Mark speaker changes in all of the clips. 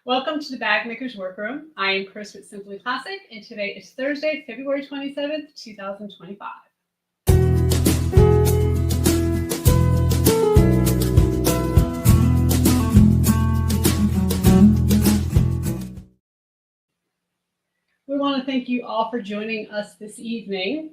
Speaker 1: Welcome to the Bag Maker's Workroom. I am Chris with Simply Classic, and today is Thursday, February 27th, 2025. We want to thank you all for joining us this evening.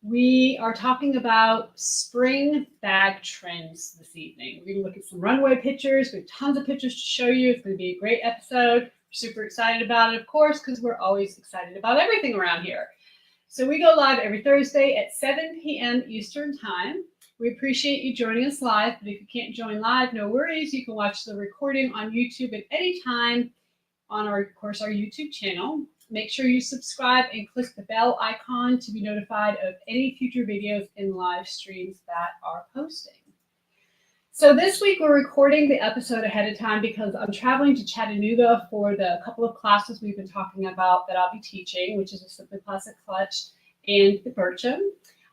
Speaker 1: We are talking about spring bag trends this evening. We're going to look at some runway pictures. We have tons of pictures to show you. It's going to be a great episode. We're super excited about it, of course, because we're always excited about everything around here. So we go live every Thursday at 7 p.m. Eastern Time. We appreciate you joining us live, but if you can't join live, no worries. You can watch the recording on YouTube at any time on our YouTube channel. Make sure you subscribe and click the bell icon to be notified of any future videos and live streams that are posting. So this week we're recording the episode ahead of time because I'm traveling to Chattanooga for the couple of classes we've been talking about that I'll be teaching, which is a Simply Classic Clutch and the Bircham.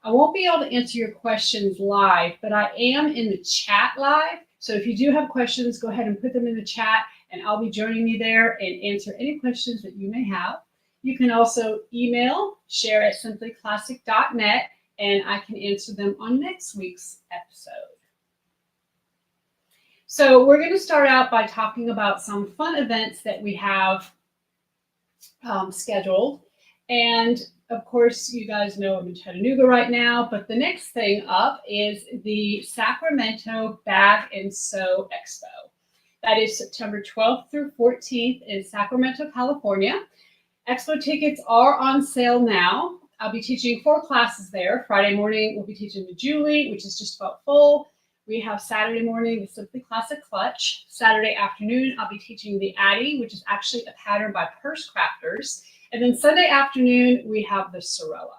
Speaker 1: I won't be able to answer your questions live, but I am in the chat live. So if you do have questions, go ahead and put them in the chat, and I'll be joining you there and answer any questions that you may have. You can also email share@simplyclassic.net, and I can answer them on next week's episode. So we're going to start out by talking about some fun events that we have scheduled. And of course, you guys know I'm in Chattanooga right now, but the next thing up is the Sacramento Bag and Sew Expo. That is September 12th through 14th in Sacramento, California. Expo tickets are on sale now. I'll be teaching 4 classes there. Friday morning, we'll be teaching the Julie, which is just about full. We have Saturday morning, the Simply Classic Clutch. Saturday afternoon, I'll be teaching the Addie, which is actually a pattern by Purse Crafters. And then Sunday afternoon, we have the Sorella.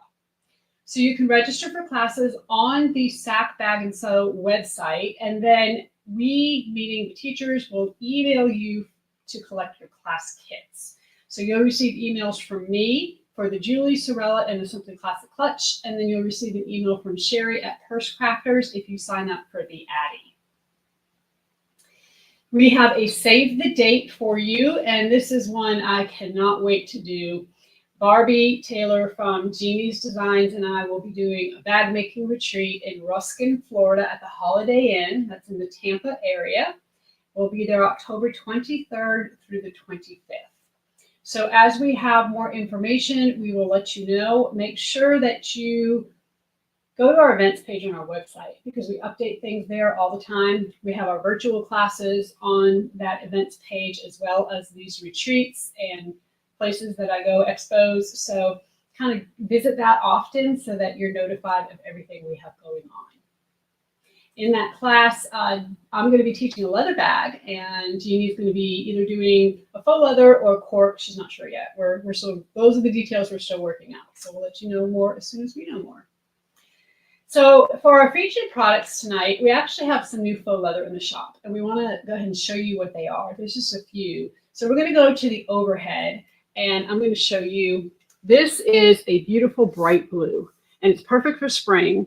Speaker 1: So you can register for classes on the Sac Bag and Sew website, and then we, meaning the teachers, will email you to collect your class kits. So you'll receive emails from me for the Julie, Sorella, and the Simply Classic Clutch, and then you'll receive an email from Sherry at Purse Crafters if you sign up for the Addie. We have a save the date for you, and this is one I cannot wait to do. Barbie Taylor from Jeannie's Designs and I will be doing a bag making retreat in Ruskin, Florida at the Holiday Inn. That's in the Tampa area. We'll be there October 23rd through the 25th. So as we have more information, we will let you know. Make sure that you go to our events page on our website because we update things there all the time. We have our virtual classes on that events page as well as these retreats and places that I go, expos. So kind of visit that often so that you're notified of everything we have going on. In that class, I'm going to be teaching a leather bag, and Jeannie's going to be either doing a faux leather or cork. She's not sure yet. Those are the details we're still working out. So we'll let you know more as soon as we know more. So for our featured products tonight, we actually have some new faux leather in the shop, and we want to go ahead and show you what they are. There's just a few. So we're going to go to the overhead, and I'm going to show you. This is a beautiful bright blue, and it's perfect for spring.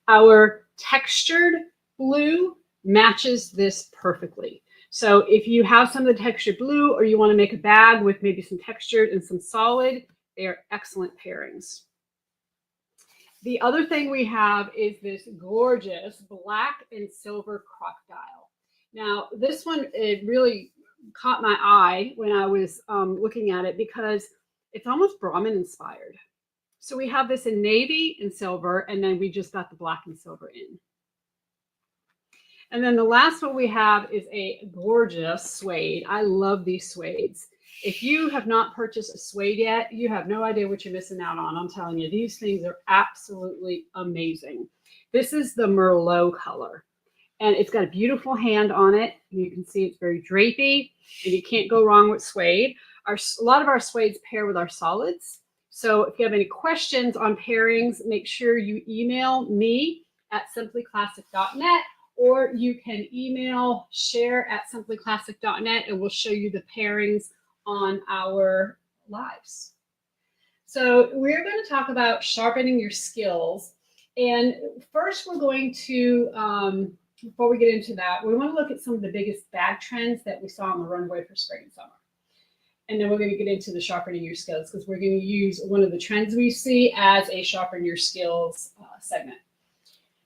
Speaker 1: Our textured blue matches this perfectly. So if you have some of the textured blue or you want to make a bag with maybe some textured and some solid, they are excellent pairings. The other thing we have is this gorgeous black and silver crocodile. Now, this one, it really caught my eye when I was looking at it because it's almost Brahmin inspired. So we have this in navy and silver, and then we just got the black and silver in. And then the last one we have is a gorgeous suede. I love these suedes. If you have not purchased a suede yet, you have no idea what you're missing out on. I'm telling you, these things are absolutely amazing. This is the Merlot color, and it's got a beautiful hand on it. You can see it's very drapey, and you can't go wrong with suede. A lot of our suedes pair with our solids. So if you have any questions on pairings, make sure you email me at simplyclassic.net, or you can email share@simplyclassic.net, and we'll show you the pairings on our lives. So we're going to talk about sharpening your skills. And first we're going to, before we get into that, we want to look at some of the biggest bag trends that we saw on the runway for spring and summer. And then we're going to get into the sharpening your skills because we're going to use one of the trends we see as a sharpen your skills segment.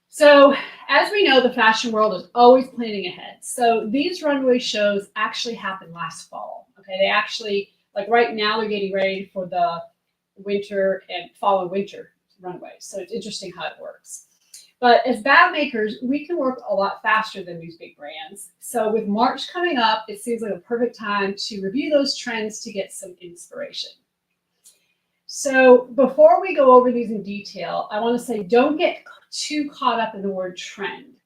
Speaker 1: So as we know, the fashion world is always planning ahead. So these runway shows actually happened last fall. Okay, they actually, like right now, they're getting ready for the winter and fall and winter runways. So it's interesting how it works. But as bag makers, we can work a lot faster than these big brands. So with March coming up, it seems like a perfect time to review those trends to get some inspiration. So before we go over these in detail, I want to say don't get too caught up in the word trend.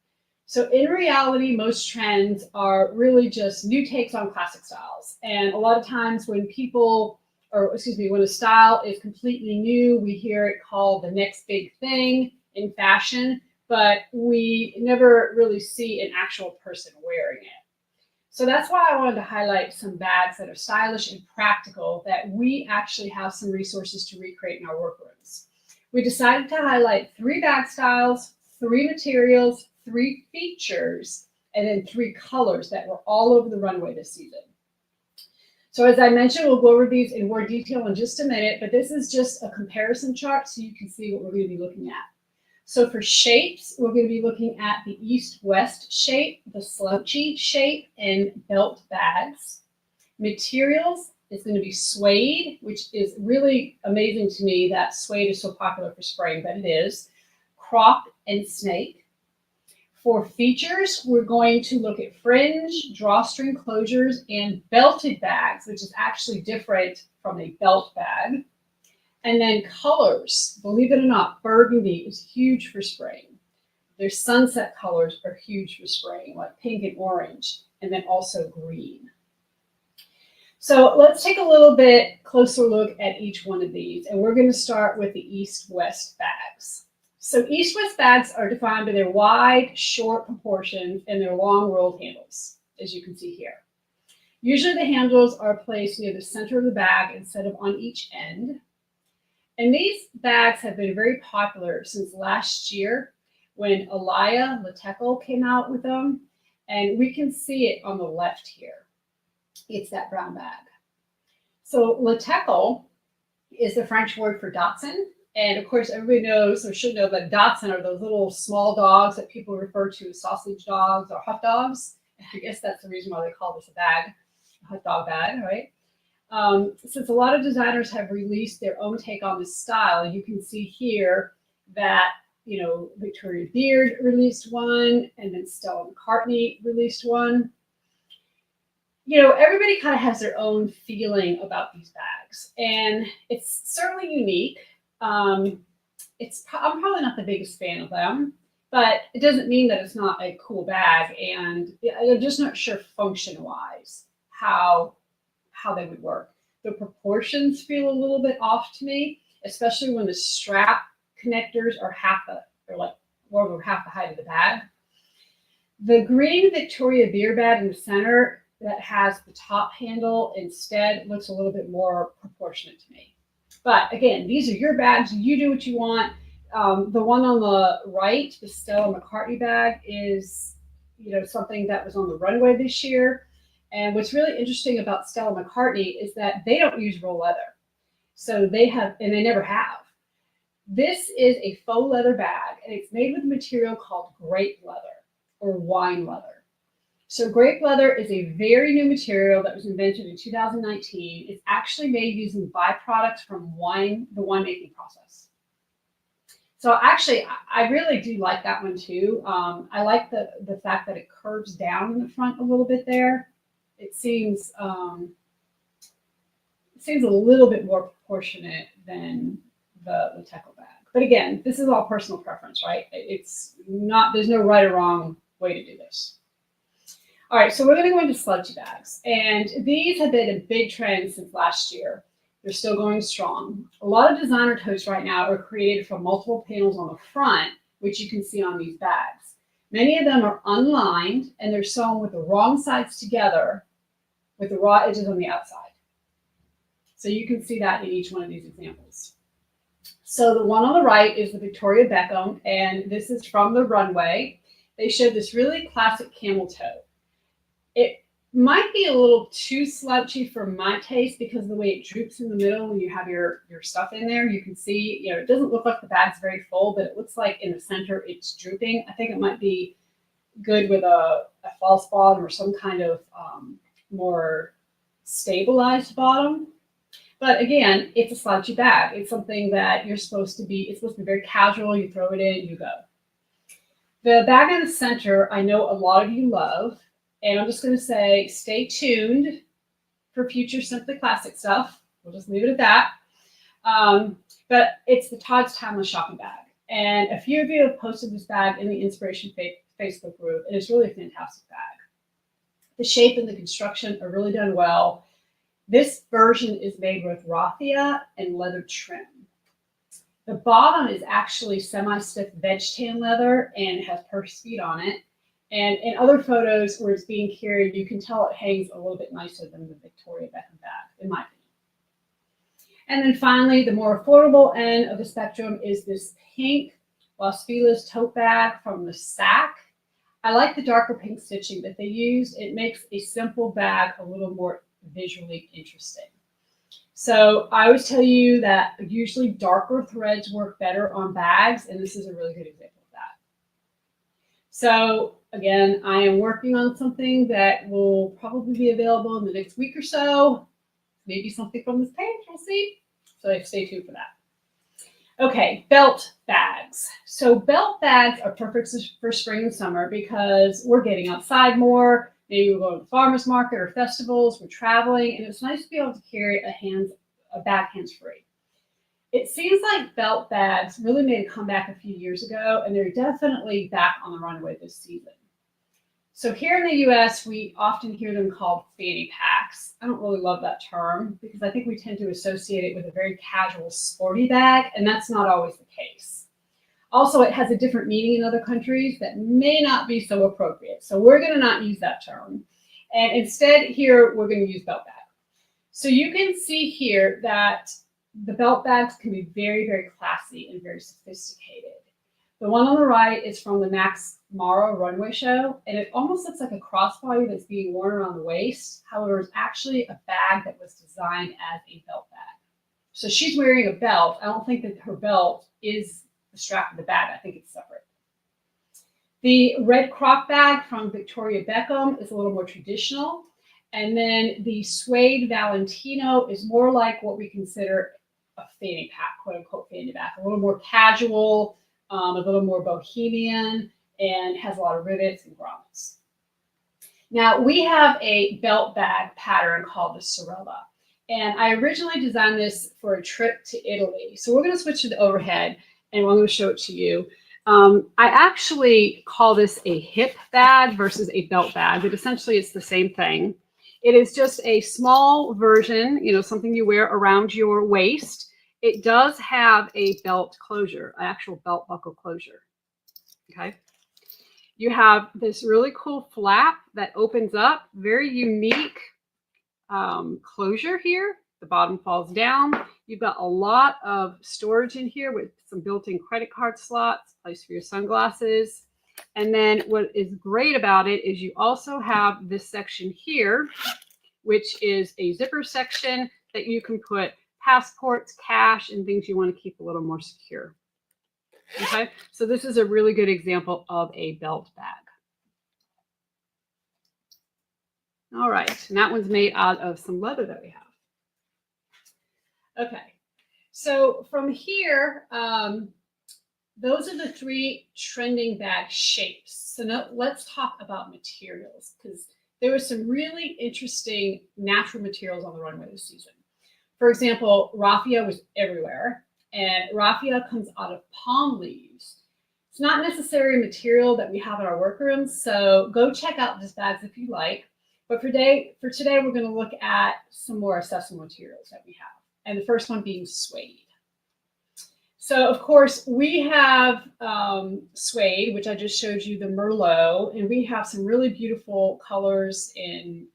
Speaker 1: So in reality, most trends are really just new takes on classic styles. And a lot of times when when a style is completely new, we hear it called the next big thing in fashion, but we never really see an actual person wearing it. So that's why I wanted to highlight some bags that are stylish and practical that we actually have some resources to recreate in our workrooms. We decided to highlight 3 bag styles, 3 materials, 3 features, and then 3 colors that were all over the runway this season. So as I mentioned, we'll go over these in more detail in just a minute, but this is just a comparison chart so you can see what we're going to be looking at. So for shapes, we're going to be looking at the east-west shape, the slouchy shape, and belt bags. Materials is going to be suede, which is really amazing to me that suede is so popular for spring, but it is. Croc and snake. For features, we're going to look at fringe, drawstring closures, and belted bags, which is actually different from a belt bag. And then colors, believe it or not, burgundy is huge for spring. Their sunset colors are huge for spring, like pink and orange, and then also green. So let's take a little bit closer look at each one of these. And we're going to start with the east-west bags. So east-west bags are defined by their wide, short proportions and their long rolled handles, as you can see here. Usually the handles are placed near the center of the bag instead of on each end. And these bags have been very popular since last year when Elia Lateco came out with them. And we can see it on the left here. It's that brown bag. So Lateco is the French word for Dachshund. And of course, everybody knows or should know that Dachshund are those little small dogs that people refer to as sausage dogs or hot dogs. I guess that's the reason why they call this a bag, a hot dog bag, right? Since a lot of designers have released their own take on this style, you can see here that, Victoria Beard released one, and then Stella McCartney released one. Everybody kind of has their own feeling about these bags, and it's certainly unique. I'm probably not the biggest fan of them, but it doesn't mean that it's not a cool bag, and I'm just not sure function-wise how they would work. The proportions feel a little bit off to me, especially when the strap connectors are more over half the height of the bag. The green Victoria Beard bag in the center that has the top handle instead looks a little bit more proportionate to me. But again, these are your bags. You do what you want. The one on the right, the Stella McCartney bag, is something that was on the runway this year. And what's really interesting about Stella McCartney is that they don't use real leather. So they never have. This is a faux leather bag, and it's made with a material called grape leather or wine leather. So grape leather is a very new material that was invented in 2019. It's actually made using byproducts from the winemaking process. So actually, I really do like that one too. I like the fact that it curves down in the front a little bit there. It seems a little bit more proportionate than the Lateco bag. But again, this is all personal preference, right? There's no right or wrong way to do this. All right, so we're going to go into sludgy bags. And these have been a big trend since last year. They're still going strong. A lot of designer totes right now are created from multiple panels on the front, which you can see on these bags. Many of them are unlined, and they're sewn with the wrong sides together with the raw edges on the outside. So you can see that in each one of these examples. So the one on the right is the Victoria Beckham, and this is from the runway. They showed this really classic camel toe. Might be a little too slouchy for my taste because of the way it droops in the middle when you have your stuff in there. You can see, you know, it doesn't look like the bag's very full, but it looks like in the center it's drooping. I think it might be good with a false bottom or some kind of more stabilized bottom. But again, it's a slouchy bag. It's something that it's supposed to be very casual. You throw it in, you go. The bag in the center, I know a lot of you love, and I'm just going to say stay tuned for future Simply Classic stuff. We'll just leave it at that. But it's the Todd's Timeless Shopping Bag. And a few of you have posted this bag in the Inspiration Facebook group, and it's really a fantastic bag. The shape and the construction are really done well. This version is made with raffia and leather trim. The bottom is actually semi-stiff veg tan leather and it has purse feet on it. And in other photos where it's being carried, you can tell it hangs a little bit nicer than the Victoria Beckham bag, in my opinion. And then finally, the more affordable end of the spectrum is this pink Los Feliz tote bag from the Sack. I like the darker pink stitching that they used. It makes a simple bag a little more visually interesting. So I always tell you that usually darker threads work better on bags, and this is a really good example of that. So again, I am working on something that will probably be available in the next week or so. Maybe something from this page, we'll see. So stay tuned for that. Okay, belt bags. So belt bags are perfect for spring and summer because we're getting outside more. Maybe we're going to the farmer's market or festivals, we're traveling, and it's nice to be able to carry a bag hands-free. It seems like belt bags really made a comeback a few years ago, and they're definitely back on the runway this season. So here in the US, we often hear them called fanny packs. I don't really love that term because I think we tend to associate it with a very casual, sporty bag, and that's not always the case. Also, it has a different meaning in other countries that may not be so appropriate. So we're going to not use that term. And instead here, we're going to use belt bag. So you can see here that the belt bags can be very, very classy and very sophisticated. The one on the right is from the Max Mara runway show, and it almost looks like a crossbody that's being worn around the waist. However, it's actually a bag that was designed as a belt bag. So she's wearing a belt. I don't think that her belt is the strap of the bag. I think it's separate. The red croc bag from Victoria Beckham is a little more traditional. And then the suede Valentino is more like what we consider a fanny pack, quote unquote fanny pack, a little more casual, a little more bohemian, and has a lot of rivets and grommets. Now we have a belt bag pattern called the Sorella. And I originally designed this for a trip to Italy. So we're going to switch to the overhead and I'm going to show it to you. I actually call this a hip bag versus a belt bag, but essentially it's the same thing. It is just a small version, you know, something you wear around your waist. It does have a belt closure, an actual belt buckle closure. Okay. You have this really cool flap that opens up, very unique closure here. The bottom falls down. You've got a lot of storage in here with some built-in credit card slots, place for your sunglasses. And then what is great about it is you also have this section here, which is a zipper section that you can put passports, cash, and things you want to keep a little more secure. Okay, so this is a really good example of a belt bag. All right, and that one's made out of some leather that we have. Okay, so from here, those are the three trending bag shapes. So now let's talk about materials because there were some really interesting natural materials on the runway this season. For example, raffia was everywhere, and raffia comes out of palm leaves. It's not necessarily a material that we have in our workrooms, so go check out these bags if you like. But for today, we're going to look at some more accessible materials that we have. And the first one being suede. So of course we have suede, which I just showed you the Merlot, and we have some really beautiful colors in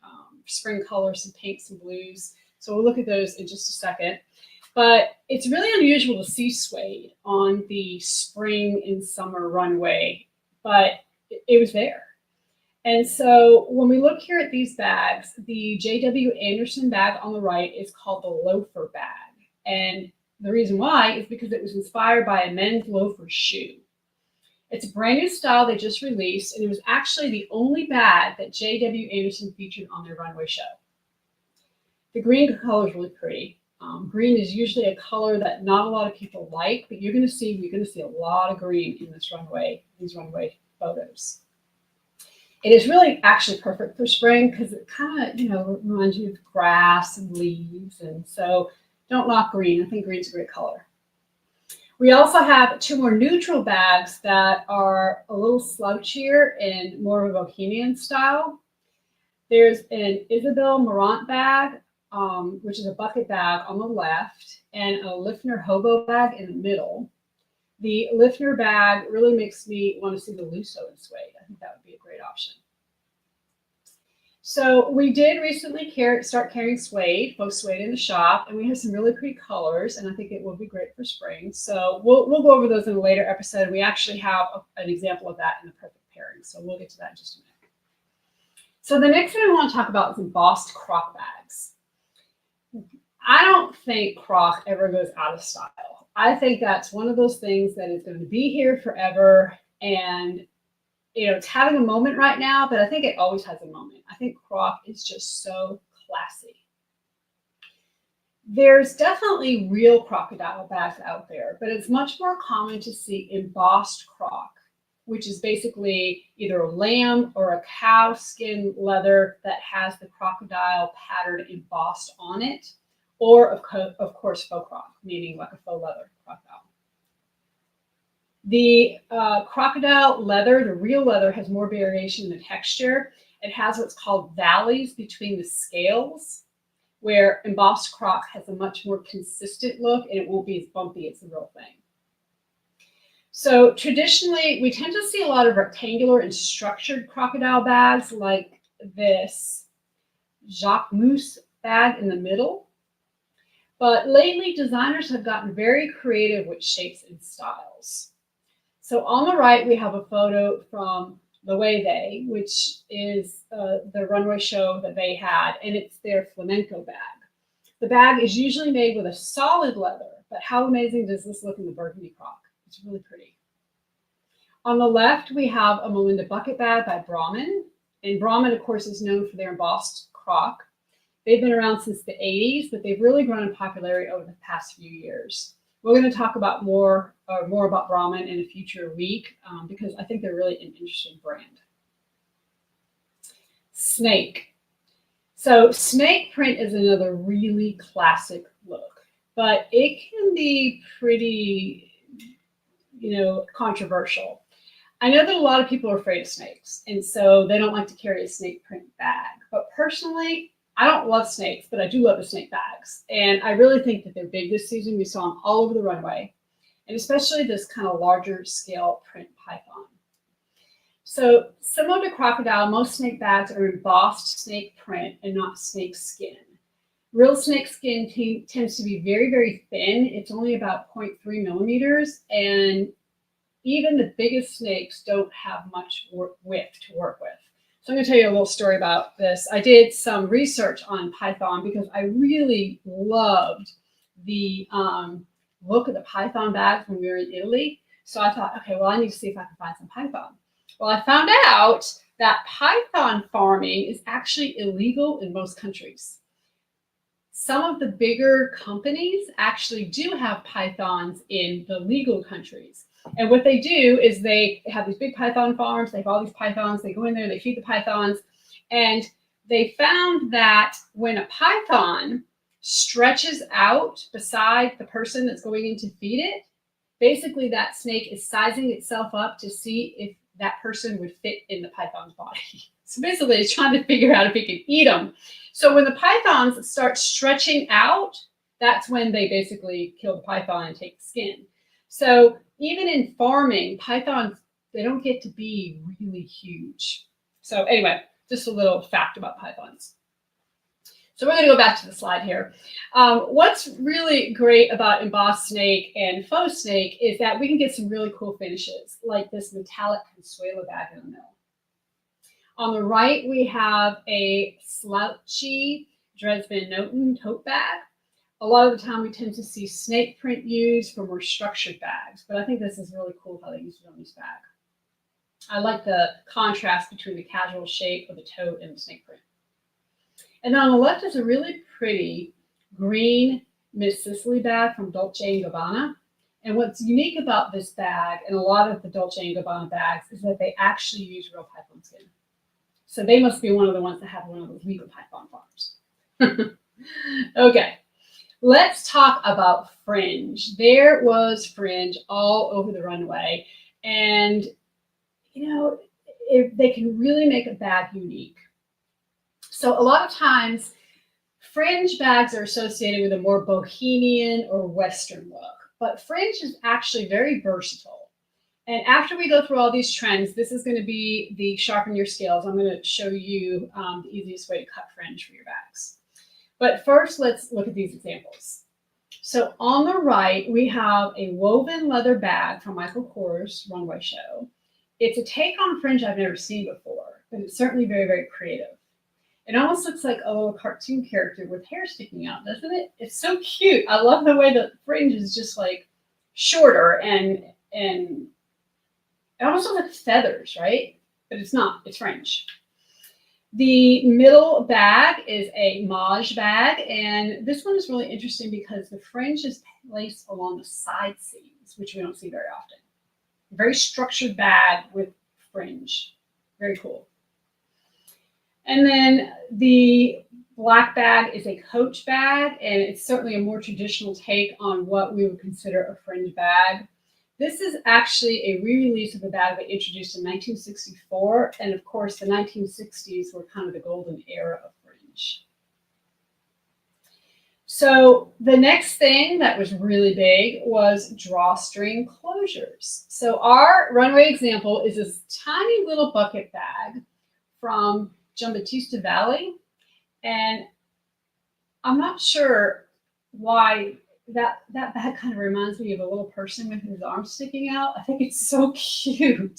Speaker 1: spring colors, some pinks and blues. So we'll look at those in just a second. But it's really unusual to see suede on the spring and summer runway, but it was there. And so when we look here at these bags, the J.W. Anderson bag on the right is called the loafer bag. And the reason why is because it was inspired by a men's loafer shoe. It's a brand new style they just released, and it was actually the only bag that J.W. Anderson featured on their runway show. The green color is really pretty. Green is usually a color that not a lot of people like, but we're going to see a lot of green in these runway photos. It is really actually perfect for spring because it kind of, reminds you of grass and leaves, and so don't knock green. I think green's a great color. We also have two more neutral bags that are a little slouchier and more of a bohemian style. There's an Isabel Marant bag, which is a bucket bag on the left, and a Liffner hobo bag in the middle. The Liffner bag really makes me want to see the Lusso in suede. I think that would be a great option. So we did recently start carrying suede, Faux suede in the shop, and we have some really pretty colors, and I think it will be great for spring. So we'll go over those in a later episode. We actually have an example of that in the perfect pairing, so we'll get to that in just a minute. So the next thing I want to talk about is embossed croc bags. I don't think croc ever goes out of style. I think that's one of those things that is going to be here forever, and it's having a moment right now, but I think it always has a moment. I think croc is just so classy. There's definitely real crocodile bags out there, but it's much more common to see embossed croc, which is basically either a lamb or a cow skin leather that has the crocodile pattern embossed on it, or of course faux croc, meaning like a faux leather crocodile. The crocodile leather, the real leather, has more variation in the texture. It has what's called valleys between the scales, where embossed croc has a much more consistent look and it won't be as bumpy as the real thing. So traditionally, we tend to see a lot of rectangular and structured crocodile bags like this Jacquemus bag in the middle. But lately, designers have gotten very creative with shapes and styles. So on the right, we have a photo from Loewe, which is the runway show that they had, and it's their flamenco bag. The bag is usually made with a solid leather, but how amazing does this look in the burgundy croc? It's really pretty. On the left, we have a Melinda bucket bag by Brahmin, and Brahmin, of course, is known for their embossed croc. They've been around since the 80s, but they've really grown in popularity over the past few years. We're going to talk about more about Brahmin in a future week because I think they're really an interesting brand. Snake. So snake print is another really classic look, but it can be pretty, controversial. I know that a lot of people are afraid of snakes, and so they don't like to carry a snake print bag. But personally, I don't love snakes, but I do love the snake bags. And I really think that they're big this season. We saw them all over the runway, and especially this kind of larger scale print python. So similar to crocodile, most snake bags are embossed snake print and not snake skin. Real snake skin tends to be very, very thin. It's only about 0.3 millimeters, and even the biggest snakes don't have much width to work with. So I'm going to tell you a little story about this. I did some research on python because I really loved the look of the python bags when we were in Italy. So I thought, okay, well, I need to see if I can find some python. Well, I found out that python farming is actually illegal in most countries. Some of the bigger companies actually do have pythons in the legal countries. And what they do is they have these big python farms. They have all these pythons. They go in there, they feed the pythons. And they found that when a python stretches out beside the person that's going in to feed it, basically that snake is sizing itself up to see if that person would fit in the python's body. So basically it's trying to figure out if it can eat them. So when the pythons start stretching out, that's when they basically kill the python and take the skin. So even in farming, pythons, they don't get to be really huge. So anyway, just a little fact about pythons. So we're going to go back to the slide here. What's really great about embossed snake and faux snake is that we can get some really cool finishes, like this metallic Consuelo bag in the middle. On the right, we have a slouchy Dresden Noten tote bag. A lot of the time we tend to see snake print used for more structured bags, but I think this is really cool how they use it on this bag. I like the contrast between the casual shape of the tote and the snake print. And then on the left is a really pretty green Miss Sicily bag from Dolce & Gabbana. And what's unique about this bag and a lot of the Dolce & Gabbana bags is that they actually use real python skin. So they must be one of the ones that have one of those legal python farms. Okay. Let's talk about Fringe. There was Fringe all over the runway. And, you know, they can really make a bag unique. So a lot of times, Fringe bags are associated with a more bohemian or Western look. But Fringe is actually very versatile. And after we go through all these trends, this is going to be the sharpen your scales. I'm going to show you the easiest way to cut Fringe for your bags. But first, let's look at these examples. So on the right, we have a woven leather bag from Michael Kors runway show. It's a take on Fringe I've never seen before, but it's certainly very, very creative. It almost looks like a little cartoon character with hair sticking out, doesn't it? It's so cute. I love the way the Fringe is just like shorter and it almost looks like feathers, right? But it's not, it's Fringe. The middle bag is a Maj bag, and this one is really interesting because the Fringe is placed along the side seams, which we don't see very often. A very structured bag with Fringe. Very cool. And then the black bag is a Coach bag, and it's certainly a more traditional take on what we would consider a Fringe bag. This is actually a re-release of a bag they introduced in 1964, and of course the 1960s were kind of the golden era of Fringe. So the next thing that was really big was drawstring closures. So our runway example is this tiny little bucket bag from Giambattista Valley, and I'm not sure why that bag kind of reminds me of a little person with his arms sticking out. I think it's so cute.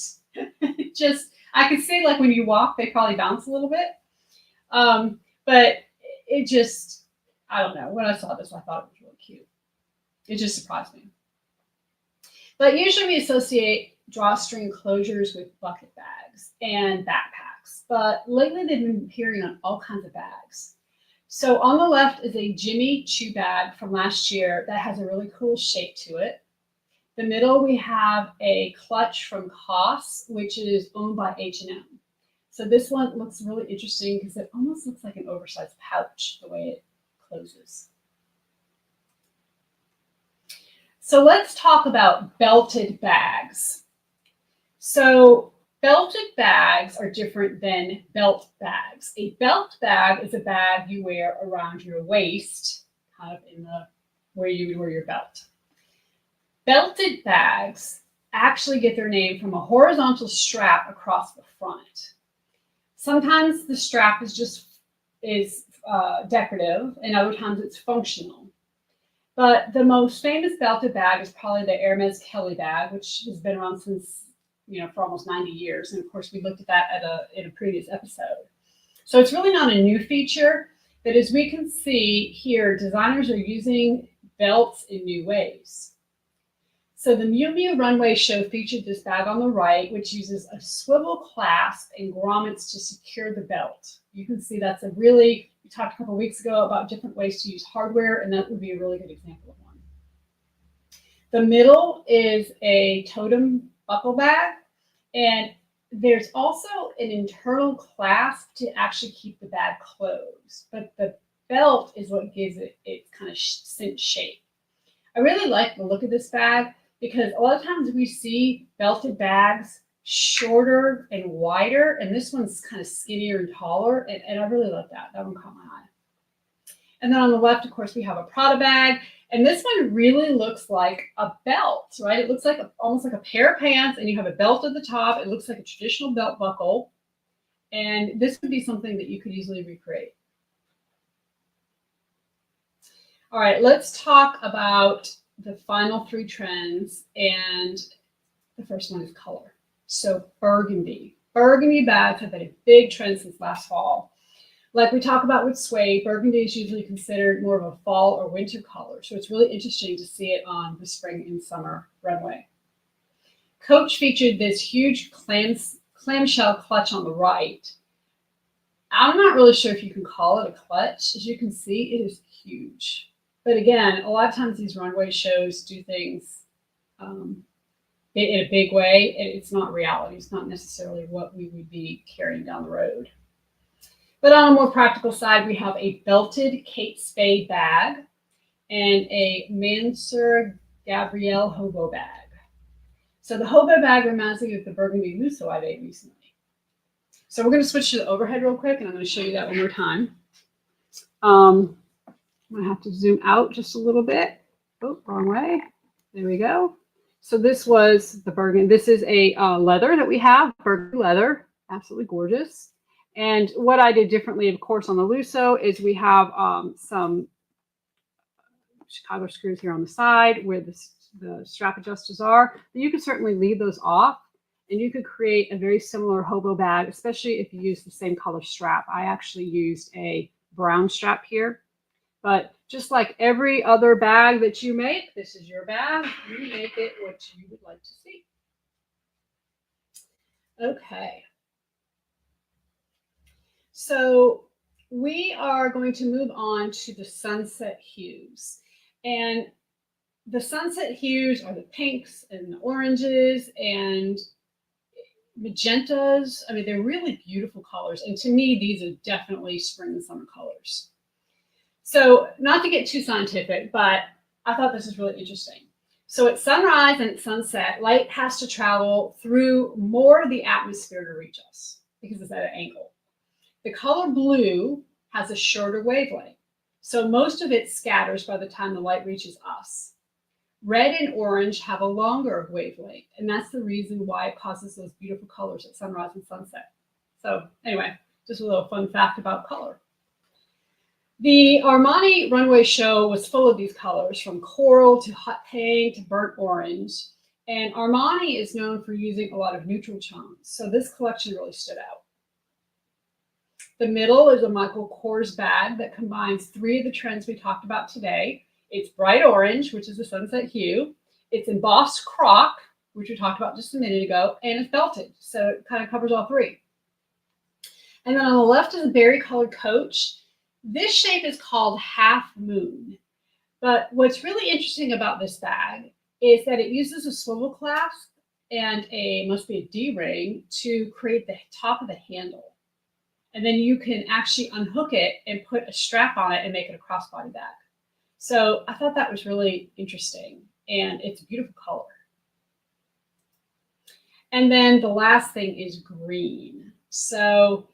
Speaker 1: I could say like when you walk, they probably bounce a little bit. But it just, I don't know. When I saw this, I thought it was really cute. It just surprised me. But usually we associate drawstring closures with bucket bags and backpacks. But lately they've been appearing on all kinds of bags. So on the left is a Jimmy Choo bag from last year that has a really cool shape to it. The middle we have a clutch from COS, which is owned by H&M. So this one looks really interesting because it almost looks like an oversized pouch the way it closes. So let's talk about belted bags. So belted bags are different than belt bags. A belt bag is a bag you wear around your waist, kind of in the where you would wear your belt. Belted bags actually get their name from a horizontal strap across the front. Sometimes the strap is just decorative, and other times it's functional. But the most famous belted bag is probably the Hermes Kelly bag, which has been around since for almost 90 years. And of course, we looked at that in a previous episode. So it's really not a new feature, but as we can see here, designers are using belts in new ways. So the Miu Miu runway show featured this bag on the right, which uses a swivel clasp and grommets to secure the belt. You can see that's we talked a couple of weeks ago about different ways to use hardware, and that would be a really good example of one. The middle is a totem buckle bag, and there's also an internal clasp to actually keep the bag closed, but the belt is what gives it its kind of cinch shape. I really like the look of this bag because a lot of times we see belted bags shorter and wider, and this one's kind of skinnier and taller, and I really like that. That one caught my eye. And then on the left, of course, we have a Prada bag. And this one really looks like a belt, right? It looks like almost like a pair of pants, and you have a belt at the top. It looks like a traditional belt buckle. And this would be something that you could easily recreate. All right, let's talk about the final three trends. And the first one is color. So burgundy. Burgundy bags have been a big trend since last fall. Like we talk about with suede, burgundy is usually considered more of a fall or winter color. So it's really interesting to see it on the spring and summer runway. Coach featured this huge clamshell clutch on the right. I'm not really sure if you can call it a clutch. As you can see, it is huge. But again, a lot of times these runway shows do things in a big way. It's not reality. It's not necessarily what we would be carrying down the road. But on a more practical side, we have a belted Kate Spade bag and a Mansur Gabrielle hobo bag. So the hobo bag reminds me of the burgundy Musso I made recently. So we're going to switch to the overhead real quick, and I'm going to show you that one more time. I'm going to have to zoom out just a little bit. Oh, wrong way. There we go. So this was the burgundy. This is a leather that we have, burgundy leather, absolutely gorgeous. And what I did differently, of course, on the Lusso is we have some Chicago screws here on the side where the strap adjusters are. But you could certainly leave those off, and you could create a very similar hobo bag, especially if you use the same color strap. I actually used a brown strap here. But just like every other bag that you make, this is your bag. You make it what you would like to see. Okay. So we are going to move on to the sunset hues. And the sunset hues are the pinks and the oranges and magentas. I mean, they're really beautiful colors. And to me, these are definitely spring and summer colors. So not to get too scientific, but I thought this is really interesting. So at sunrise and at sunset, light has to travel through more of the atmosphere to reach us because it's at an angle. The color blue has a shorter wavelength, so most of it scatters by the time the light reaches us. Red and orange have a longer wavelength, and that's the reason why it causes those beautiful colors at sunrise and sunset. So anyway, just a little fun fact about color. The Armani runway show was full of these colors, from coral to hot pink to burnt orange. And Armani is known for using a lot of neutral tones, so this collection really stood out. The middle is a Michael Kors bag that combines three of the trends we talked about today. It's bright orange, which is the sunset hue. It's embossed croc, which we talked about just a minute ago, and it's belted, so it kind of covers all three. And then on the left is a berry colored coach. This shape is called half moon. But what's really interesting about this bag is that it uses a swivel clasp and must be a D-ring to create the top of the handle. And then you can actually unhook it and put a strap on it and make it a crossbody bag. So I thought that was really interesting, and it's a beautiful color. And then the last thing is green. So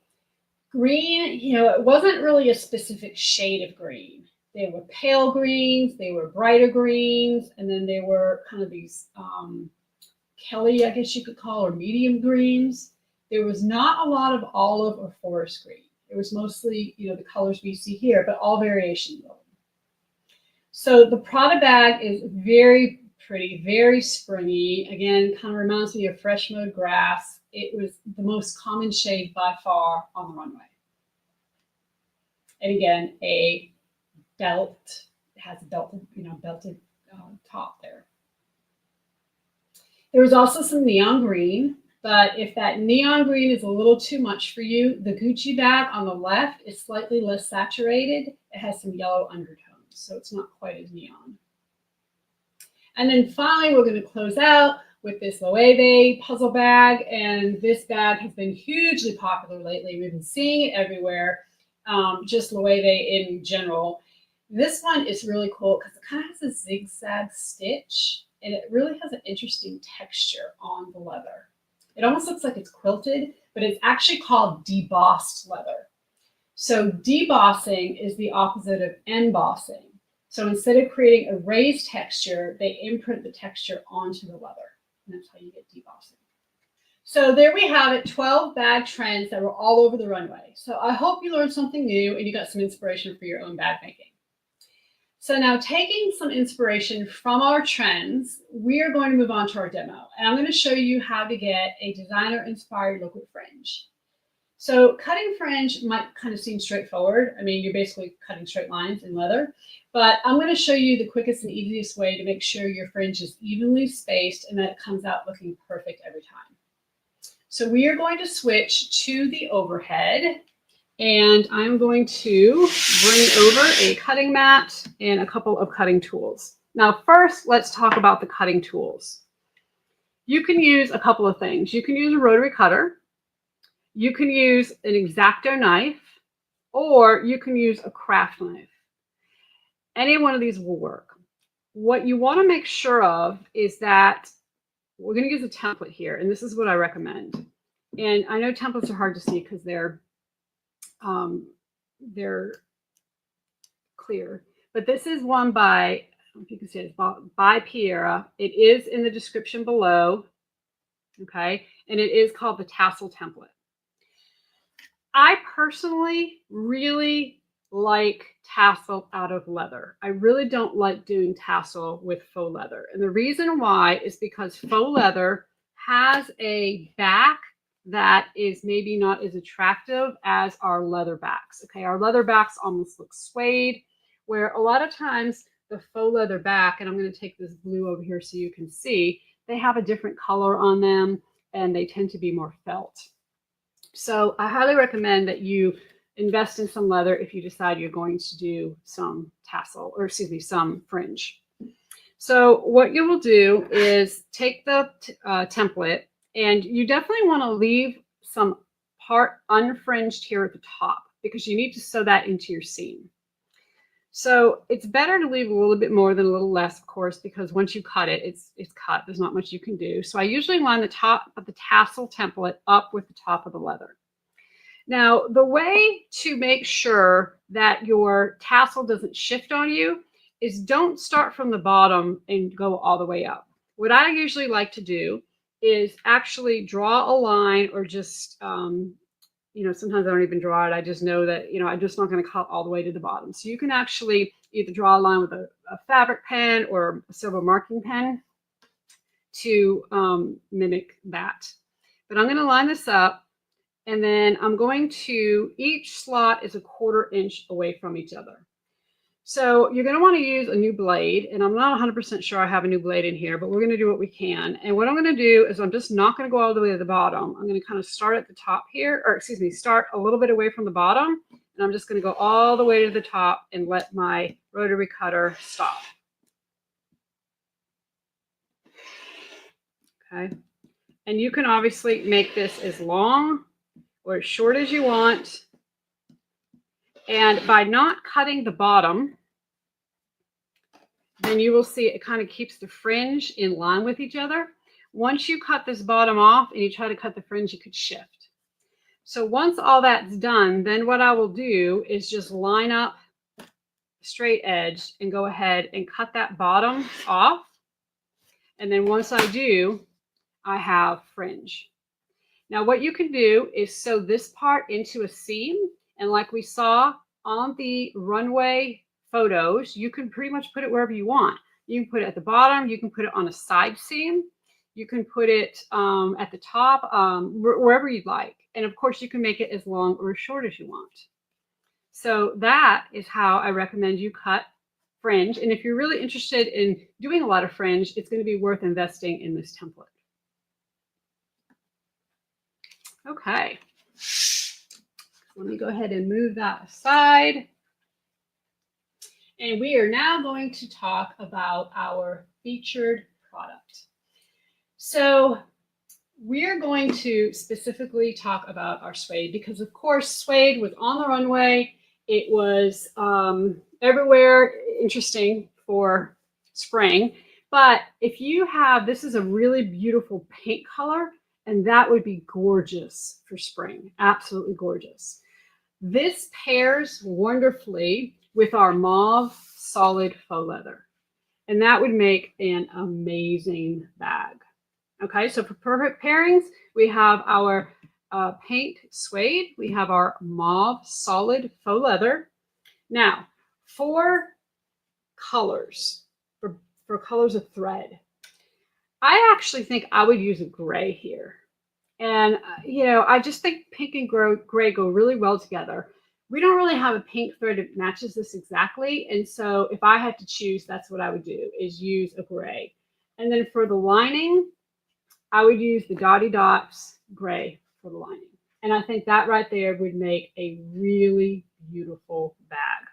Speaker 1: green, it wasn't really a specific shade of green. They were pale greens, they were brighter greens, and then they were kind of these Kelly, I guess you could call, or medium greens. There was not a lot of olive or forest green. It was mostly, the colors we see here, but all variations of them. So the Prada bag is very pretty, very springy. Again, kind of reminds me of fresh mowed grass. It was the most common shade by far on the runway. And again, a belt. It has a belted top there. There was also some neon green. But if that neon green is a little too much for you, the Gucci bag on the left is slightly less saturated. It has some yellow undertones, so it's not quite as neon. And then finally, we're going to close out with this Loewe puzzle bag. And this bag has been hugely popular lately. We've been seeing it everywhere, just Loewe in general. This one is really cool because it kind of has a zigzag stitch, and it really has an interesting texture on the leather. It almost looks like it's quilted, but it's actually called debossed leather. So debossing is the opposite of embossing. So instead of creating a raised texture, they imprint the texture onto the leather. And that's how you get debossing. So there we have it, 12 bag trends that were all over the runway. So I hope you learned something new and you got some inspiration for your own bag making. So now, taking some inspiration from our trends, we are going to move on to our demo. And I'm going to show you how to get a designer-inspired look with fringe. So cutting fringe might kind of seem straightforward. I mean, you're basically cutting straight lines in leather. But I'm going to show you the quickest and easiest way to make sure your fringe is evenly spaced and that it comes out looking perfect every time. So we are going to switch to the overhead. And I'm going to bring over a cutting mat and a couple of cutting tools. Now, first, let's talk about the cutting tools. You can use a couple of things. You can use a rotary cutter. You can use an X-Acto knife, or you can use a craft knife. Any one of these will work. What you want to make sure of is that we're going to use a template here, and this is what I recommend. And I know templates are hard to see because they're clear, but this is one by, I don't know if you can see it, by Piera. It is in the description below, okay, and it is called the Tassel Template. I personally really like tassel out of leather. I really don't like doing tassel with faux leather, and the reason why is because faux leather has a back that is maybe not as attractive as our leather backs. Okay, our leather backs almost look suede, where a lot of times the faux leather back, and I'm going to take this blue over here so you can see, they have a different color on them and they tend to be more felt. So I highly recommend that you invest in some leather if you decide you're going to do some tassel, or excuse me, some fringe. So what you will do is take the template, and you definitely want to leave some part unfringed here at the top because you need to sew that into your seam. So it's better to leave a little bit more than a little less, of course, because once you cut it, it's cut. There's not much you can do. So I usually line the top of the tassel template up with the top of the leather. Now, the way to make sure that your tassel doesn't shift on you is don't start from the bottom and go all the way up. What I usually like to do is actually draw a line, or just, sometimes I don't even draw it. I just know that, I'm just not going to cut all the way to the bottom. So you can actually either draw a line with a fabric pen or a silver marking pen to mimic that. But I'm going to line this up, and then I'm going to, each slot is a 1/4 inch away from each other. So you're going to want to use a new blade, and I'm not 100% sure I have a new blade in here, but we're going to do what we can. And what I'm going to do is I'm just not going to go all the way to the bottom. I'm going to kind of start at the top here, or excuse me, start a little bit away from the bottom, and I'm just going to go all the way to the top and let my rotary cutter stop. Okay. And you can obviously make this as long or as short as you want. And by not cutting the bottom, then you will see it kind of keeps the fringe in line with each other. Once you cut this bottom off and you try to cut the fringe, you could shift. So once all that's done, then what I will do is just line up straight edge and go ahead and cut that bottom off. And then once I do, I have fringe. Now what you can do is sew this part into a seam, and like we saw on the runway photos, you can pretty much put it wherever you want. You can put it at the bottom, you can put it on a side seam, you can put it at the top, wherever you'd like. And of course you can make it as long or as short as you want. So that is how I recommend you cut fringe. And if you're really interested in doing a lot of fringe, it's going to be worth investing in this template. Okay, let me go ahead and move that aside. And we are now going to talk about our featured product. So we're going to specifically talk about our suede because, of course, suede was on the runway. It was everywhere, interesting for spring. But if you have, this is a really beautiful paint color, and that would be gorgeous for spring. Absolutely gorgeous. This pairs wonderfully with our mauve solid faux leather, and that would make an amazing bag. Okay, so for perfect pairings, we have our paint suede, we have our mauve solid faux leather. Now, for colors, for colors of thread, I actually think I would use a gray here. And, I just think pink and gray go really well together. We don't really have a pink thread that matches this exactly. And so if I had to choose, that's what I would do, is use a gray. And then for the lining, I would use the dotty dots gray for the lining. And I think that right there would make a really beautiful bag.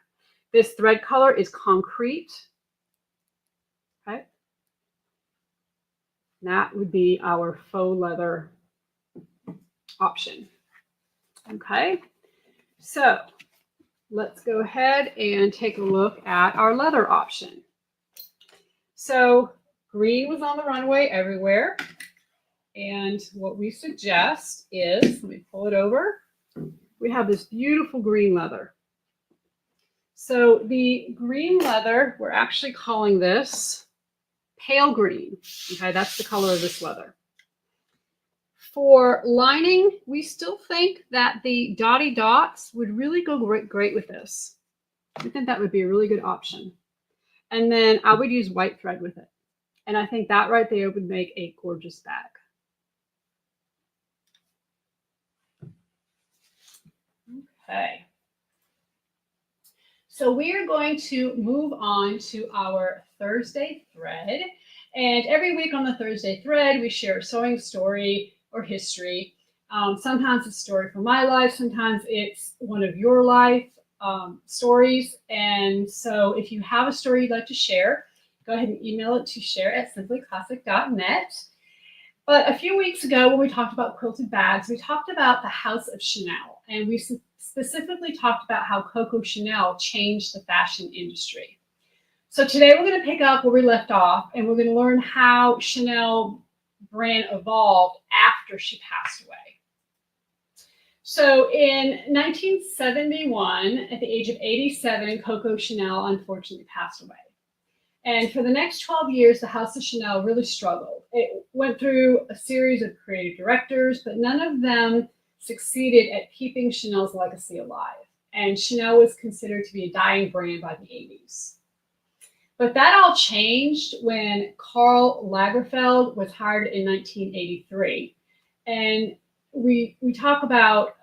Speaker 1: This thread color is concrete. Okay. That would be our faux leather option. Okay. So let's go ahead and take a look at our leather option. So green was on the runway everywhere. And what we suggest is, let me pull it over. We have this beautiful green leather. So the green leather, we're actually calling this pale green. Okay, that's the color of this leather. For lining, we still think that the dotty dots would really go great with this. We think that would be a really good option. And then I would use white thread with it. And I think that right there would make a gorgeous bag. Okay. So we are going to move on to our Thursday thread. And every week on the Thursday thread, we share a sewing story or history. Sometimes it's a story from my life. Sometimes it's one of your life stories. And so if you have a story you'd like to share, go ahead and email it to share@simplyclassic.net. But a few weeks ago, when we talked about quilted bags, we talked about the House of Chanel. And we specifically talked about how Coco Chanel changed the fashion industry. So today we're going to pick up where we left off, and we're going to learn how Chanel brand evolved after she passed away. So in 1971, at the age of 87, Coco Chanel unfortunately passed away. And for the next 12 years, the House of Chanel really struggled. It went through a series of creative directors, but none of them succeeded at keeping Chanel's legacy alive. And Chanel was considered to be a dying brand by the 80s. But that all changed when Karl Lagerfeld was hired in 1983. And we talk about,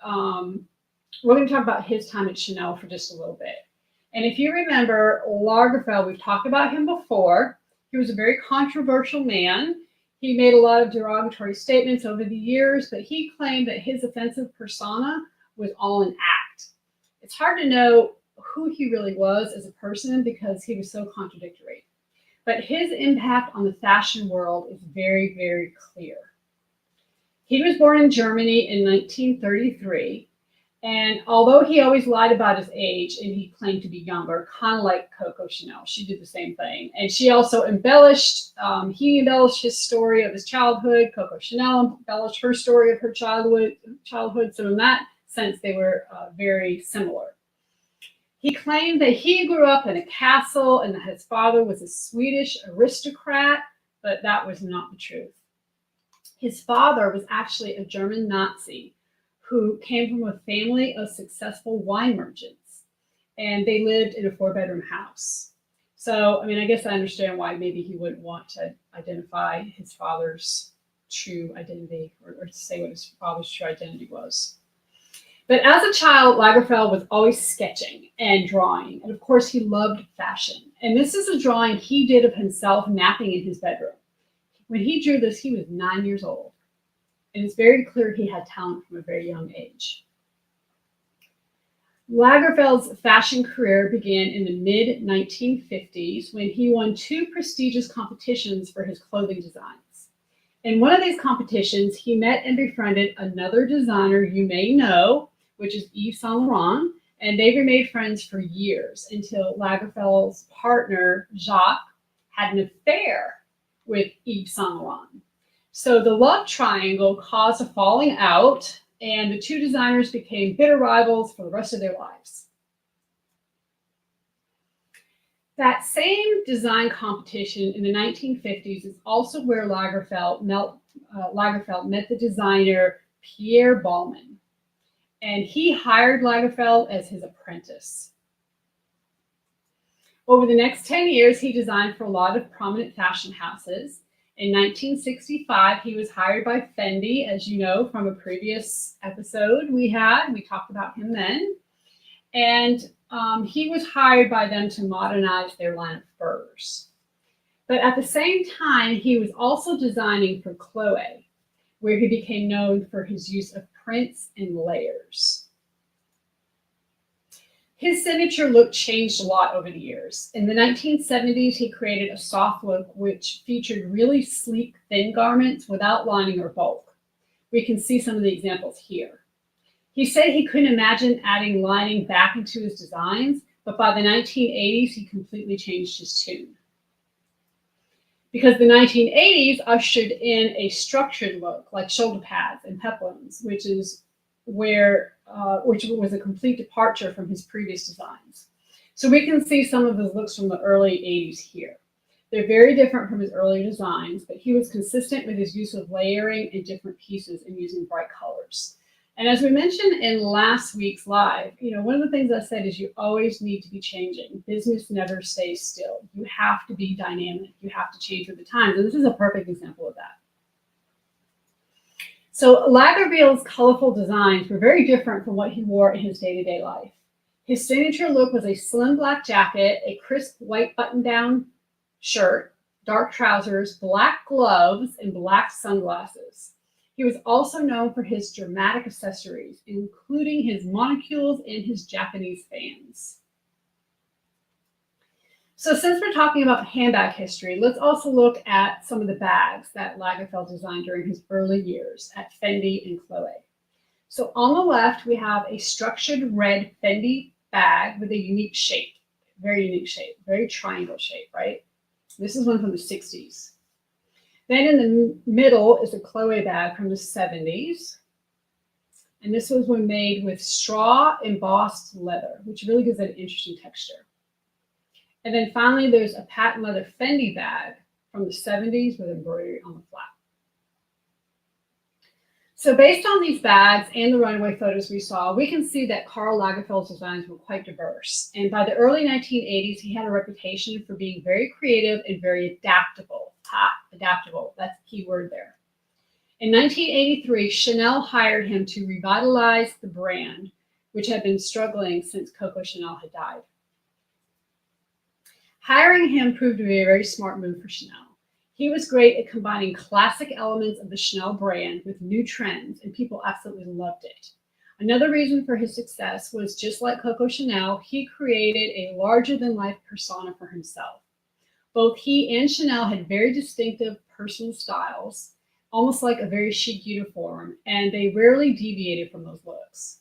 Speaker 1: we're going to talk about his time at Chanel for just a little bit. And if you remember, Lagerfeld, we've talked about him before. He was a very controversial man. He made a lot of derogatory statements over the years, but he claimed that his offensive persona was all an act. It's hard to know who he really was as a person because he was so contradictory. But his impact on the fashion world is very, very clear. He was born in Germany in 1933. And although he always lied about his age and he claimed to be younger, kind of like Coco Chanel, she did the same thing. And she also embellished, he embellished his story of his childhood. Coco Chanel embellished her story of her childhood. So in that sense, they were very similar. He claimed that he grew up in a castle and that his father was a Swedish aristocrat, but that was not the truth. His father was actually a German Nazi who came from a family of successful wine merchants, and they lived in a 4-bedroom house. So, I mean, I guess I understand why maybe he wouldn't want to identify his father's true identity or to say what his father's true identity was. But as a child, Lagerfeld was always sketching and drawing. And of course, he loved fashion. And this is a drawing he did of himself napping in his bedroom. When he drew this, he was 9 years old. And it's very clear he had talent from a very young age. Lagerfeld's fashion career began in the mid-1950s when he won 2 prestigious competitions for his clothing designs. In one of these competitions, he met and befriended another designer you may know, which is Yves Saint Laurent, and they remained friends for years until Lagerfeld's partner, Jacques, had an affair with Yves Saint Laurent. So the love triangle caused a falling out, and the 2 designers became bitter rivals for the rest of their lives. That same design competition in the 1950s is also where Lagerfeld met the designer Pierre Balmain, and he hired Lagerfeld as his apprentice. Over the next 10 years, he designed for a lot of prominent fashion houses. In 1965, he was hired by Fendi, as you know from a previous episode we talked about him then. And he was hired by them to modernize their line of furs. But at the same time, he was also designing for Chloe, where he became known for his use of prints and layers. His signature look changed a lot over the years. In the 1970s, he created a soft look which featured really sleek, thin garments without lining or bulk. We can see some of the examples here. He said he couldn't imagine adding lining back into his designs, but by the 1980s, he completely changed his tune. Because the 1980s ushered in a structured look like shoulder pads and peplums, which was a complete departure from his previous designs. So we can see some of his looks from the early 80s here. They're very different from his earlier designs, but he was consistent with his use of layering in different pieces and using bright colors. And as we mentioned in last week's live, one of the things I said is you always need to be changing. Business never stays still. You have to be dynamic. You have to change with the times. And this is a perfect example of that. So Lagerfeld's colorful designs were very different from what he wore in his day-to-day life. His signature look was a slim black jacket, a crisp white button-down shirt, dark trousers, black gloves, and black sunglasses. He was also known for his dramatic accessories, including his monocules and his Japanese fans. So since we're talking about handbag history, let's also look at some of the bags that Lagerfeld designed during his early years at Fendi and Chloe. So on the left, we have a structured red Fendi bag with a unique shape, very triangle shape, right? This is one from the 60s. Then in the middle is a Chloe bag from the 70s. And this was one made with straw embossed leather, which really gives it an interesting texture. And then finally, there's a patent leather Fendi bag from the 70s with embroidery on the flap. So based on these bags and the runway photos we saw, we can see that Karl Lagerfeld's designs were quite diverse. And by the early 1980s, he had a reputation for being very creative and very adaptable. Adaptable, that's the key word there. In 1983, Chanel hired him to revitalize the brand, which had been struggling since Coco Chanel had died. Hiring him proved to be a very smart move for Chanel. He was great at combining classic elements of the Chanel brand with new trends, and people absolutely loved it. Another reason for his success was, just like Coco Chanel, he created a larger-than-life persona for himself. Both he and Chanel had very distinctive personal styles, almost like a very chic uniform, and they rarely deviated from those looks.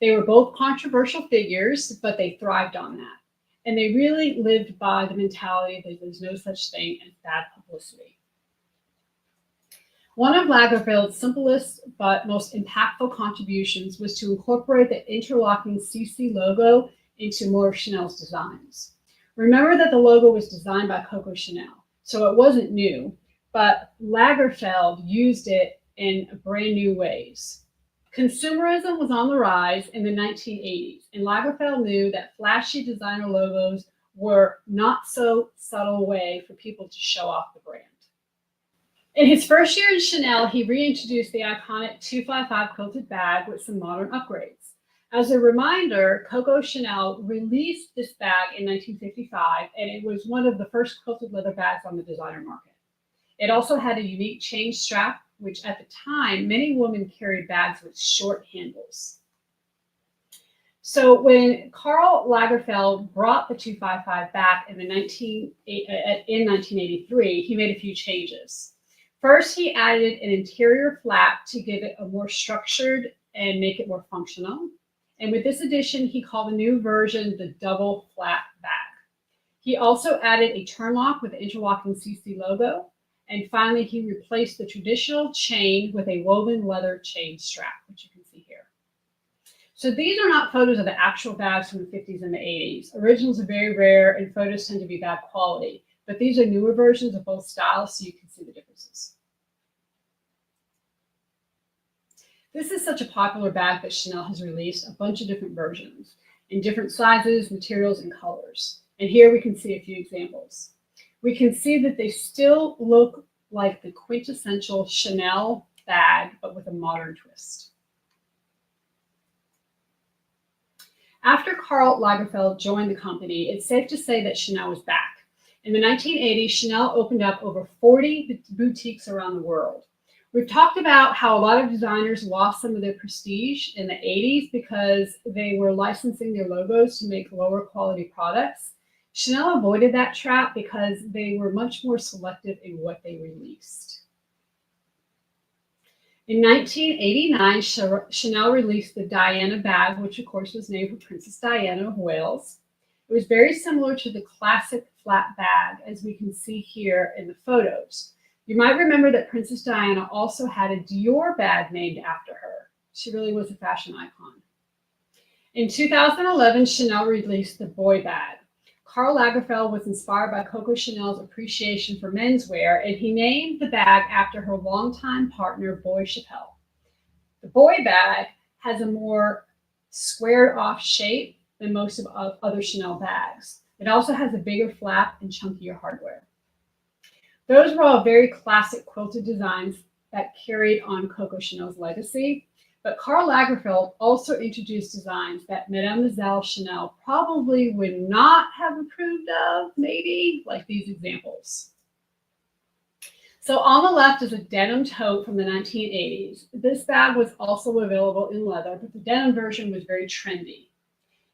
Speaker 1: They were both controversial figures, but they thrived on that. And they really lived by the mentality that there's no such thing as bad publicity. One of Lagerfeld's simplest but most impactful contributions was to incorporate the interlocking CC logo into more of Chanel's designs. Remember that the logo was designed by Coco Chanel, so it wasn't new, but Lagerfeld used it in brand new ways. Consumerism was on the rise in the 1980s, and Lagerfeld knew that flashy designer logos were not so subtle way for people to show off the brand. In his first year in Chanel, he reintroduced the iconic 255 quilted bag with some modern upgrades. As a reminder, Coco Chanel released this bag in 1955, and it was one of the first quilted leather bags on the designer market. It also had a unique chain strap, which at the time, many women carried bags with short handles. So when Karl Lagerfeld brought the 255 back in 1983, he made a few changes. First, he added an interior flap to give it a more structured and make it more functional. And with this addition, he called the new version the double flap bag. He also added a turn lock with the interlocking CC logo. And finally, he replaced the traditional chain with a woven leather chain strap, which you can see here. So these are not photos of the actual bags from the 50s and the 80s. Originals are very rare, and photos tend to be bad quality. But these are newer versions of both styles, so you can see the differences. This is such a popular bag that Chanel has released a bunch of different versions in different sizes, materials, and colors. And here we can see a few examples. We can see that they still look like the quintessential Chanel bag, but with a modern twist. After Karl Lagerfeld joined the company, it's safe to say that Chanel was back. In the 1980s, Chanel opened up over 40 boutiques around the world. We've talked about how a lot of designers lost some of their prestige in the 80s because they were licensing their logos to make lower quality products. Chanel avoided that trap because they were much more selective in what they released. In 1989, Chanel released the Diana bag, which of course was named for Princess Diana of Wales. It was very similar to the classic flat bag, as we can see here in the photos. You might remember that Princess Diana also had a Dior bag named after her. She really was a fashion icon. In 2011, Chanel released the boy bag. Karl Lagerfeld was inspired by Coco Chanel's appreciation for menswear, and he named the bag after her longtime partner, Boy Chappelle. The boy bag has a more squared off shape than most of other Chanel bags. It also has a bigger flap and chunkier hardware. Those were all very classic quilted designs that carried on Coco Chanel's legacy. But Karl Lagerfeld also introduced designs that Mademoiselle Chanel probably would not have approved of, maybe, like these examples. So on the left is a denim tote from the 1980s. This bag was also available in leather, but the denim version was very trendy.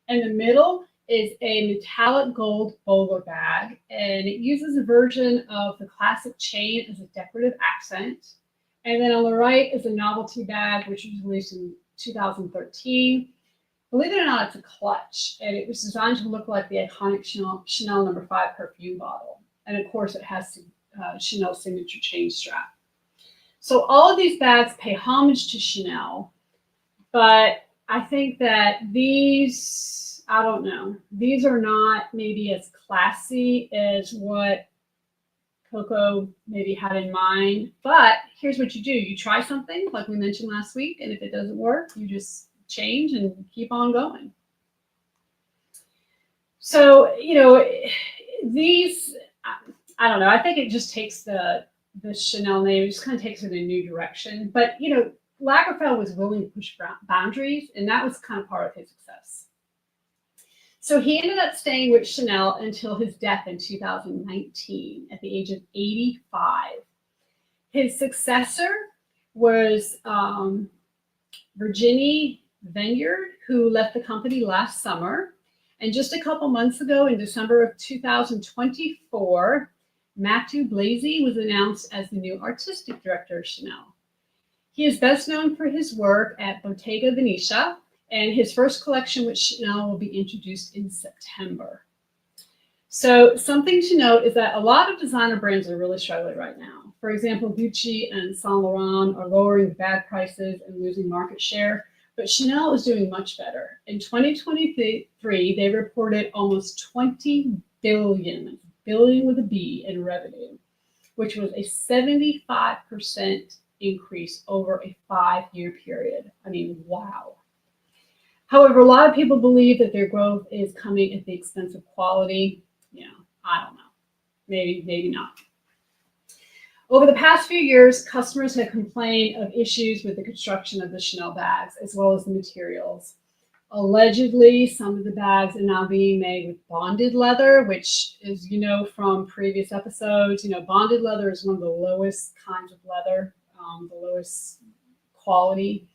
Speaker 1: In the middle is a metallic gold bowler bag, and it uses a version of the classic chain as a decorative accent. And then on the right is a novelty bag, which was released in 2013. Believe it or not, it's a clutch, and it was designed to look like the iconic Chanel No. 5 perfume bottle. And of course, it has Chanel's signature chain strap. So all of these bags pay homage to Chanel, but I think that these, I don't know, these are not maybe as classy as what Coco maybe had in mind. But here's what you do. You try something like we mentioned last week, and if it doesn't work, you just change and keep on going. So, you know, these, I don't know, I think it just takes the Chanel name, it just kind of takes it in a new direction. But, you know, Lagerfeld was willing to push boundaries, and that was kind of part of his success. So he ended up staying with Chanel until his death in 2019 at the age of 85. His successor was Virginie Vinyard, who left the company last summer. And just a couple months ago, in December of 2024, Matthew Blazy was announced as the new artistic director of Chanel. He is best known for his work at Bottega Veneta, and his first collection with Chanel will be introduced in September. So something to note is that a lot of designer brands are really struggling right now. For example, Gucci and Saint Laurent are lowering bag prices and losing market share, but Chanel is doing much better. In 2023, they reported almost 20 billion with a B, in revenue, which was a 75% increase over a 5-year period. I mean, wow. However, a lot of people believe that their growth is coming at the expense of quality. You know, I don't know. Maybe not. Over the past few years, customers have complained of issues with the construction of the Chanel bags, as well as the materials. Allegedly, some of the bags are now being made with bonded leather, which, as you know from previous episodes, you know, bonded leather is one of the lowest kinds of leather, the lowest quality.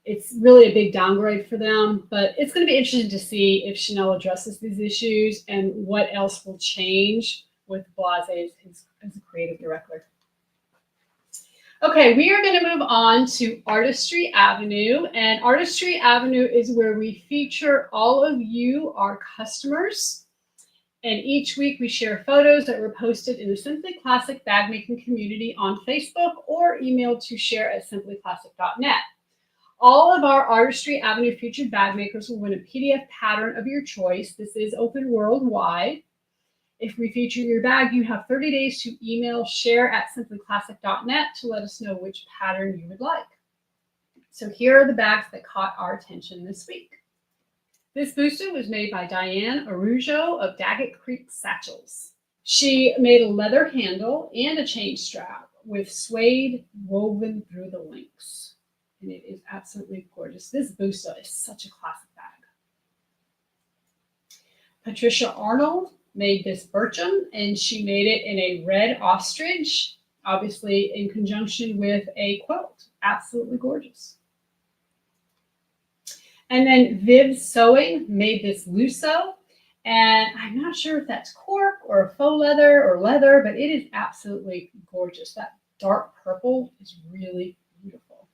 Speaker 1: It's really a big downgrade for them, but it's going to be interesting to see if Chanel addresses these issues and what else will change with Blase as a creative director. Okay, we are going to move on to Artistry Avenue, and Artistry Avenue is where we feature all of you, our customers, and each week we share photos that were posted in the Simply Classic bag making community on Facebook or emailed to share@simplyclassic.net. All of our Artistry Avenue featured bag makers will win a PDF pattern of your choice. This is open worldwide. If we feature your bag, you have 30 days to email share@simplyclassic.net to let us know which pattern you would like. So here are the bags that caught our attention this week. This busto was made by Diane Arujo of Daggett Creek Satchels. She made a leather handle and a chain strap with suede woven through the links. And it is absolutely gorgeous. This busto is such a classic bag. Patricia Arnold made this Bircham, and she made it in a red ostrich, obviously in conjunction with a quilt. Absolutely gorgeous. And then Viv Sewing made this Lusso, and I'm not sure if that's cork or faux leather or leather, but it is absolutely gorgeous. That dark purple is really beautiful.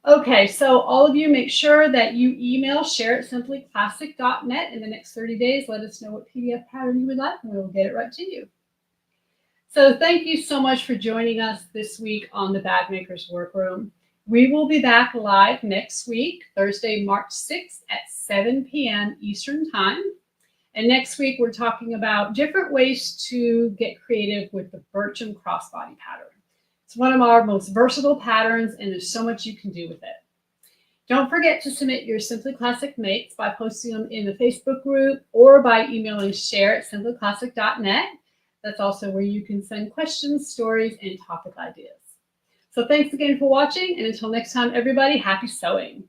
Speaker 1: Okay, so all of you make sure that you email share@simplyclassic.net in the next 30 days. Let us know what PDF pattern you would like, and we'll get it right to you. So thank you so much for joining us this week on the Bag Maker's Workroom. We will be back live next week, Thursday, March 6th at 7 p.m. Eastern Time. And next week, we're talking about different ways to get creative with the Bircham crossbody pattern. It's one of our most versatile patterns, and there's so much you can do with it. Don't forget to submit your Simply Classic makes by posting them in the Facebook group or by emailing share@simplyclassic.net. That's also where you can send questions, stories, and topic ideas. So thanks again for watching, and until next time, everybody, happy sewing.